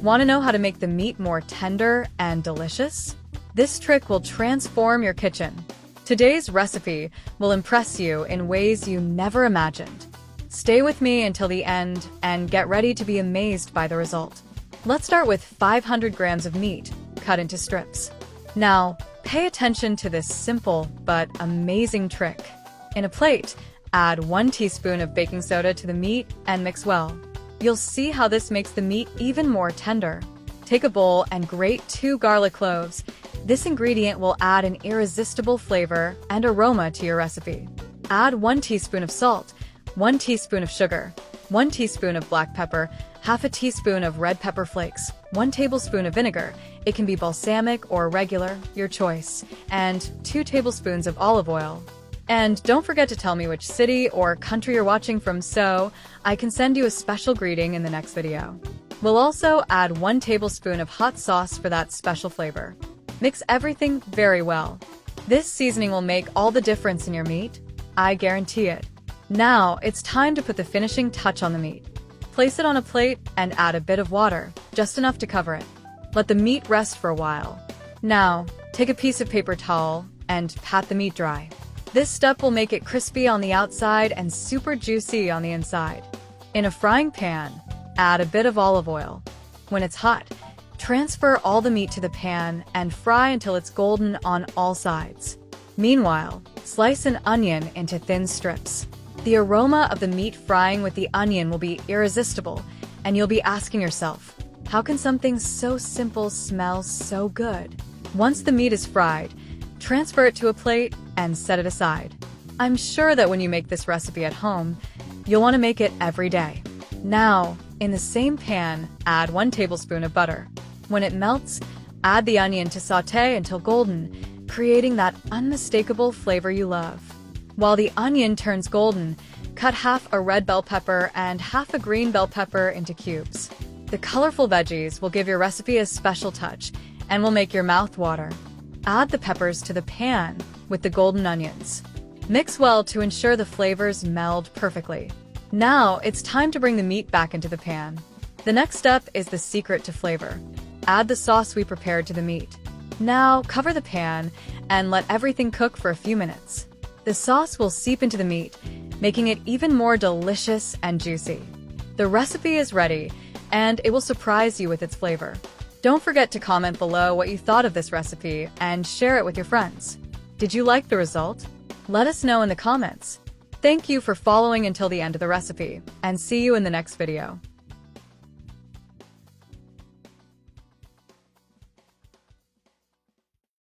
Want to know how to make the meat more tender and delicious? This trick will transform your kitchen. Today's recipe will impress you in ways you never imagined. Stay with me until the end and get ready to be amazed by the result. Let's start with 500 grams of meat, cut into strips. Now, pay attention to this simple but amazing trick. In a plate, add 1 teaspoon of baking soda to the meat and mix well. You'll see how this makes the meat even more tender. Take a bowl and grate 2 garlic cloves. This ingredient will add an irresistible flavor and aroma to your recipe. Add 1 teaspoon of salt, 1 teaspoon of sugar, 1 teaspoon of black pepper, half a teaspoon of red pepper flakes, 1 tablespoon of vinegar, it can be balsamic or regular, your choice, and 2 tablespoons of olive oil. And don't forget to tell me which city or country you're watching from so I can send you a special greeting in the next video. We'll also add 1 tablespoon of hot sauce for that special flavor. Mix everything very well. This seasoning will make all the difference in your meat. I guarantee it. Now, it's time to put the finishing touch on the meat. Place it on a plate and add a bit of water, just enough to cover it. Let the meat rest for a while. Now, take a piece of paper towel and pat the meat dry. This step will make it crispy on the outside and super juicy on the inside. In a frying pan, add a bit of olive oil. When it's hot, transfer all the meat to the pan and fry until it's golden on all sides. Meanwhile, slice an onion into thin strips. The aroma of the meat frying with the onion will be irresistible, and you'll be asking yourself, how can something so simple smell so good? Once the meat is fried, transfer it to a plate and set it aside. I'm sure that when you make this recipe at home, you'll want to make it every day. Now, in the same pan, add 1 tablespoon of butter. When it melts, add the onion to sauté until golden, creating that unmistakable flavor you love. While the onion turns golden, cut half a red bell pepper and half a green bell pepper into cubes. The colorful veggies will give your recipe a special touch and will make your mouth water. Add the peppers to the pan with the golden onions. Mix well to ensure the flavors meld perfectly. Now, it's time to bring the meat back into the pan. The next step is the secret to flavor. Add the sauce we prepared to the meat. Now, cover the pan and let everything cook for a few minutes. The sauce will seep into the meat, making it even more delicious and juicy. The recipe is ready, and it will surprise you with its flavor. Don't forget to comment below what you thought of this recipe and share it with your friends. Did you like the result? Let us know in the comments. Thank you for following until the end of the recipe, and see you in the next video.